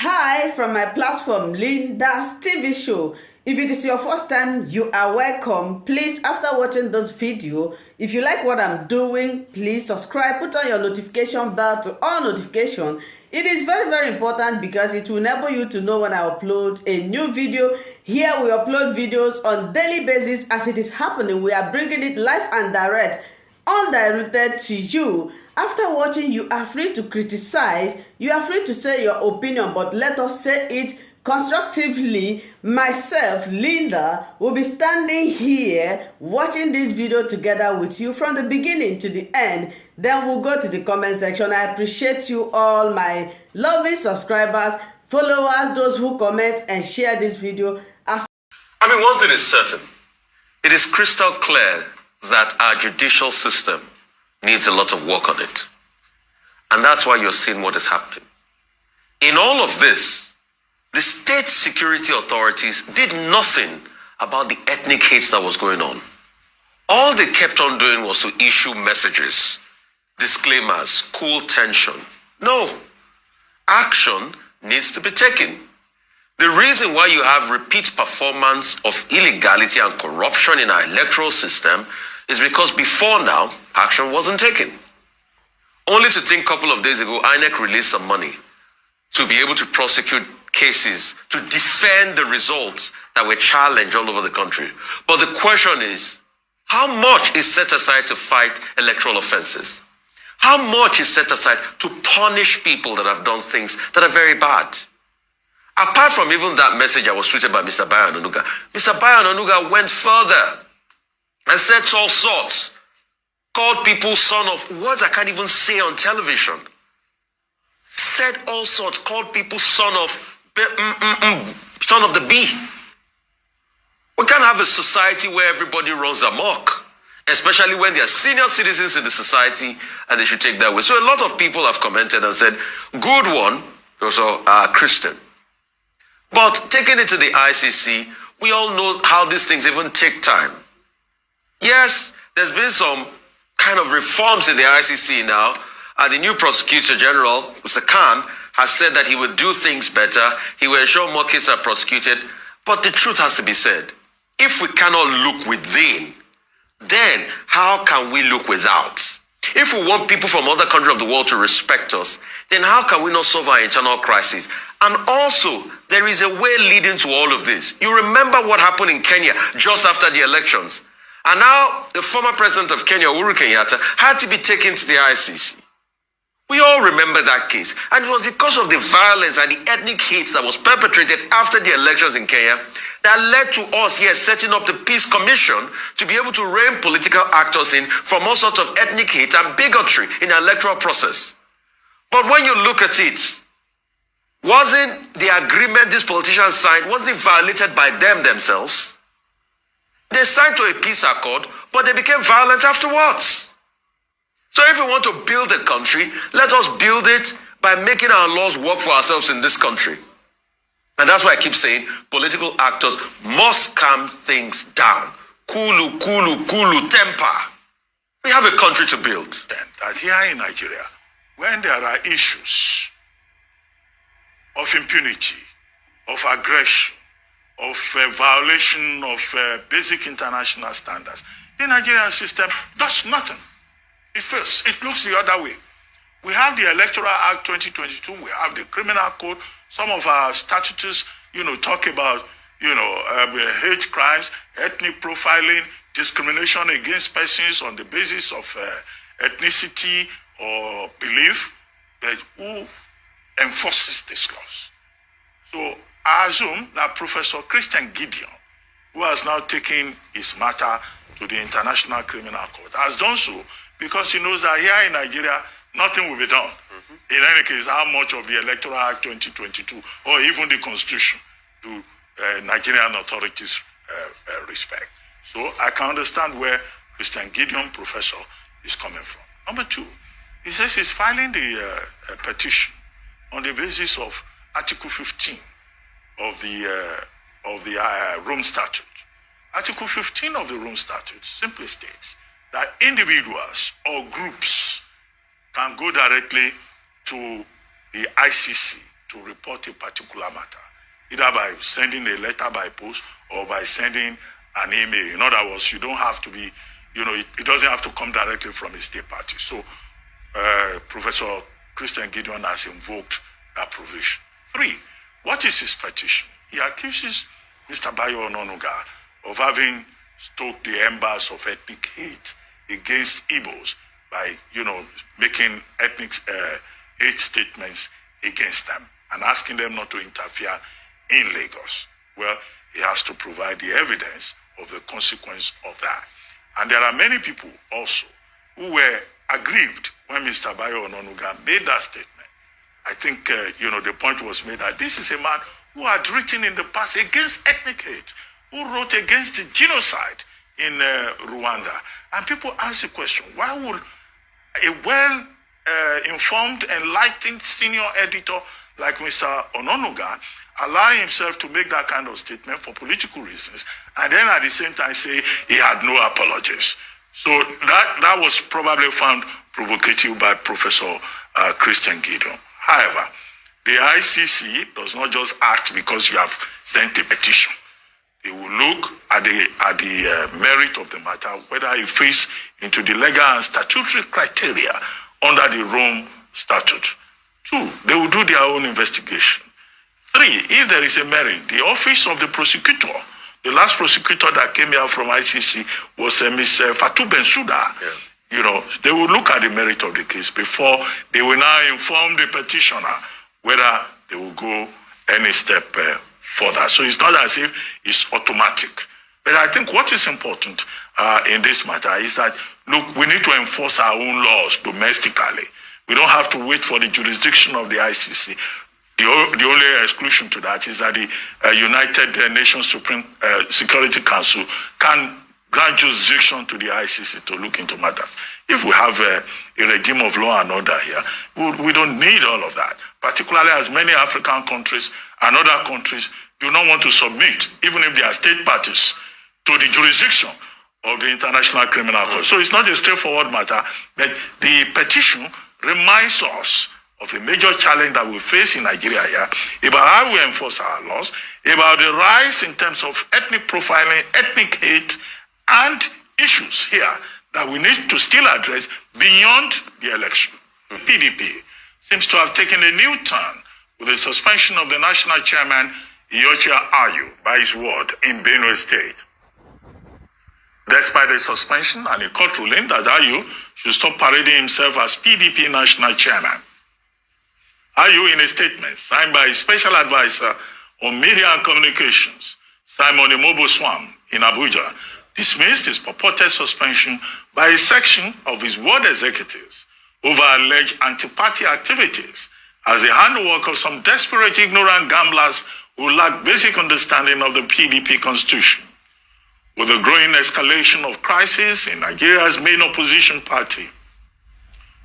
Hi from my platform, Linda's TV show. If it is your first time, you are welcome. Please, after watching this video, if you like what I'm doing, please subscribe, put on your notification bell to all notification. It is very, very important because it will enable you to know when I upload a new video. Here we upload videos on daily basis as it is happening. We are bringing it live and direct, undirected to you. After watching, you are free to criticize, you are free to say your opinion, but let us say it constructively. Myself, Linda, will be standing here watching this video together with you from the beginning to the end. Then we'll go to the comment section. I appreciate you all, my lovely subscribers, followers, those who comment and share this video. One thing is certain. It is crystal clear that our judicial system needs a lot of work on it. And that's why you're seeing what is happening. In all of this, the state security authorities did nothing about the ethnic hate that was going on. All they kept on doing was to issue messages, disclaimers, cool tension. No, action needs to be taken. The reason why you have repeat performance of illegality and corruption in our electoral system is because before now, action wasn't taken. Only to think a couple of days ago, INEC released some money to be able to prosecute cases, to defend the results that were challenged all over the country. But the question is, how much is set aside to fight electoral offenses? How much is set aside to punish people that have done things that are very bad? Apart from even that message that was tweeted by Mr. Bayo Onanuga, Mr. Bayo Onanuga went further and said all sorts, called people son of words I can't even say on television. Said all sorts, called people son of the bee. We can't have a society where everybody runs amok, especially when they are senior citizens in the society and they should take that way. So a lot of people have commented and said, good one, also Christian. But taking it to the ICC, we all know how these things even take time. Yes, there's been some kind of reforms in the ICC now. The new prosecutor general, Mr. Khan, has said that he would do things better. He will ensure more cases are prosecuted. But the truth has to be said. If we cannot look within, then how can we look without? If we want people from other countries of the world to respect us, then how can we not solve our internal crisis? And also, there is a way leading to all of this. You remember what happened in Kenya just after the elections. And now the former president of Kenya, Uhuru Kenyatta, had to be taken to the ICC. We all remember that case. And it was because of the violence and the ethnic hate that was perpetrated after the elections in Kenya that led to us here setting up the Peace Commission to be able to rein political actors in from all sorts of ethnic hate and bigotry in the electoral process. But when you look at it, wasn't the agreement these politicians signed, wasn't it violated by them themselves? They signed to a peace accord, but they became violent afterwards. So if we want to build a country, let us build it by making our laws work for ourselves in this country. And that's why I keep saying political actors must calm things down. Kulu, kulu, kulu, temper. We have a country to build. That here in Nigeria, when there are issues of impunity, of aggression, of violation of basic international standards, the Nigerian system does nothing. It fails. It looks the other way. We have the Electoral Act 2022. We have the Criminal Code. Some of our statutes, talk about, hate crimes, ethnic profiling, discrimination against persons on the basis of ethnicity or belief. But who enforces these laws? So I assume that Professor Christian Gideon, who has now taken his matter to the International Criminal Court, has done so because he knows that here in Nigeria, nothing will be done. In any case, how much of the Electoral Act 2022 or even the Constitution do Nigerian authorities respect? So I can understand where Christian Gideon, professor, is coming from. Number two, he says he's filing the petition on the basis of Article 15 of the Rome Statute. Article 15 of the Rome Statute simply states that individuals or groups can go directly to the ICC to report a particular matter, either by sending a letter by post or by sending an email. In other words, you don't have to be, it doesn't have to come directly from a state party. So Professor Christian Gideon has invoked that provision. 3, what is his petition? He accuses Mr. Bayo Ononuga of having stoked the embers of ethnic hate against Igbos by, making ethnic hate statements against them and asking them not to interfere in Lagos. Well, he has to provide the evidence of the consequence of that. And there are many people also who were aggrieved when Mr. Bayo Ononuga made that statement. I think, the point was made that this is a man who had written in the past against ethnic hate, who wrote against the genocide in Rwanda. And people ask the question, why would a well-informed, enlightened senior editor like Mr. Ononuga allow himself to make that kind of statement for political reasons, and then at the same time say he had no apologies? So that was probably found provocative by Professor Christian Gideon. However, the ICC does not just act because you have sent a petition. They will look at the merit of the matter, whether it fits into the legal and statutory criteria under the Rome Statute. 2, they will do their own investigation. 3, if there is a merit, the office of the prosecutor, the last prosecutor that came here from ICC was Ms. Fatou Bensouda. Yeah. They will look at the merit of the case before they will now inform the petitioner whether they will go any step further. So it's not as if it's automatic. But I think what is important in this matter is that, look, we need to enforce our own laws domestically. We don't have to wait for the jurisdiction of the ICC. The only exclusion to that is that the United Nations Supreme Security Council can grant jurisdiction to the ICC to look into matters. If we have a regime of law and order here, we don't need all of that, particularly as many African countries and other countries do not want to submit, even if they are state parties, to the jurisdiction of the International Criminal Court. So it's not a straightforward matter, but the petition reminds us of a major challenge that we face in Nigeria here, about how we enforce our laws, about the rise in terms of ethnic profiling, ethnic hate, and issues here that we need to still address beyond the election. The PDP seems to have taken a new turn with the suspension of the national chairman, Iyorchia Ayu, by his word in Benue State. Despite the suspension and a court ruling that Ayu should stop parading himself as PDP national chairman, Ayu, in a statement signed by his special advisor on media and communications, Simon Imoboswam, in Abuja, dismissed his purported suspension by a section of his ward executives over alleged anti-party activities as the handwork of some desperate, ignorant gamblers who lack basic understanding of the PDP constitution. With the growing escalation of crisis in Nigeria's main opposition party,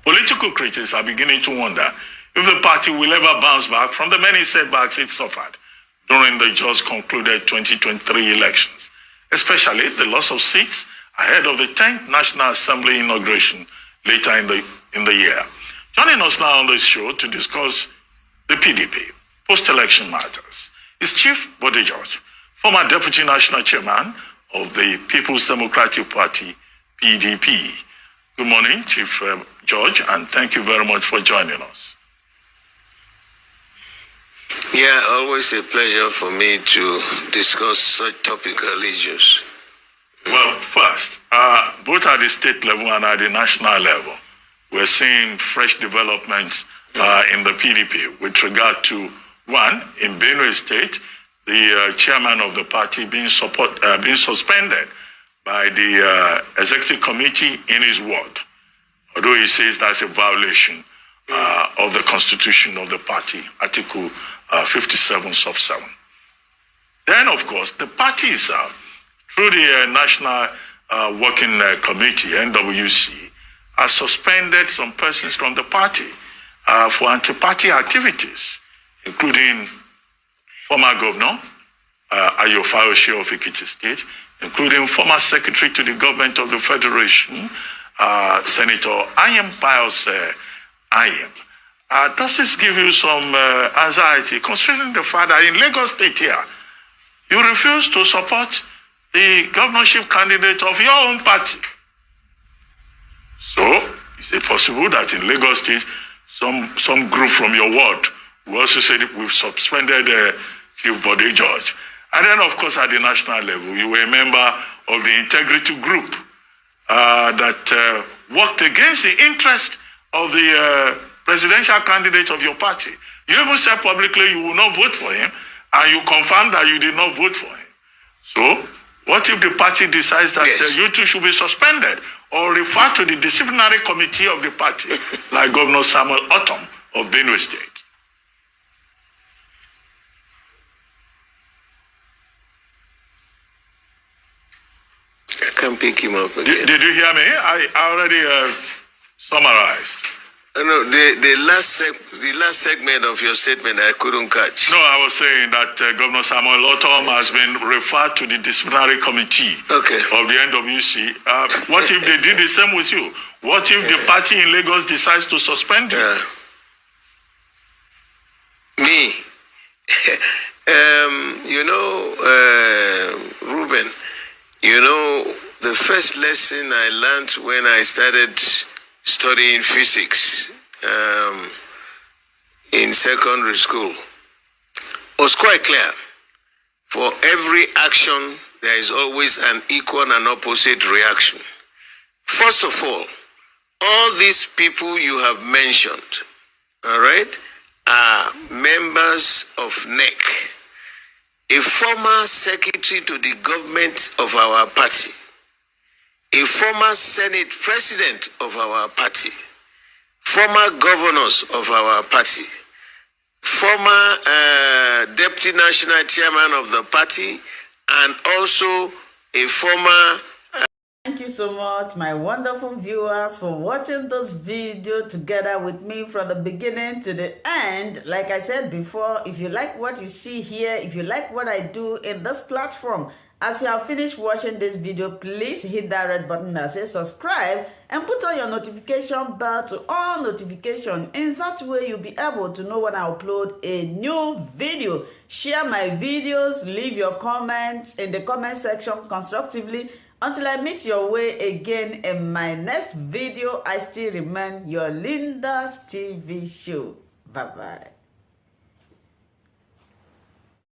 political critics are beginning to wonder if the party will ever bounce back from the many setbacks it suffered during the just concluded 2023 elections, especially the loss of seats ahead of the 10th National Assembly inauguration later in the year. Joining us now on this show to discuss the PDP post-election matters is Chief Bode George, former Deputy National Chairman of the People's Democratic Party, PDP. Good morning, Chief George, and thank you very much for joining us. Yeah, always a pleasure for me to discuss such topical issues. Well, first, both at the state level and at the national level, we're seeing fresh developments in the PDP with regard to, one, in Benue State, the chairman of the party being suspended by the executive committee in his ward, although he says that's a violation of the constitution of the party, Article 57 sub 7. Then, of course, the party itself, through the National Working Committee, NWC, has suspended some persons from the party for anti-party activities, including former governor Ayo Fayoshi of Ekiti State, including former secretary to the government of the Federation, Senator Ayem Pius Ayem, does this give you some anxiety, considering the fact that in Lagos State here, you refuse to support the governorship candidate of your own party? So, is it possible that in Lagos State, some group from your ward will also say that we've suspended Chief Bode George? And then, of course, at the national level, you were a member of the integrity group that worked against the interest of the presidential candidate of your party. You even said publicly you will not vote for him, and you confirmed that you did not vote for him. So, what if the party decides that you two should be suspended or refer to the disciplinary committee of the party, like Governor Samuel Otom of Benue State? I can't pick him up again. Did you hear me? I already summarized. No, the last segment of your statement I couldn't catch. No, I was saying that Governor Samuel Otom has been referred to the disciplinary committee of the NWC. What if they did the same with you? What if the party in Lagos decides to suspend you? Me? Ruben, the first lesson I learned when I started studying physics in secondary school was quite clear. For every action, there is always an equal and opposite reaction. First of all these people you have mentioned, all right, are members of NEC, a former secretary to the government of our party, a former Senate president of our party, former governors of our party, former deputy national chairman of the party, and also a former... Thank you so much, my wonderful viewers, for watching this video together with me from the beginning to the end. Like I said before, if you like what you see here, if you like what I do in this platform, as you have finished watching this video, please hit that red button that says subscribe and put on your notification bell to all notification. In that way, you'll be able to know when I upload a new video. Share my videos, leave your comments in the comment section constructively. Until I meet your way again in my next video, I still remain your Linda's TV show. Bye-bye.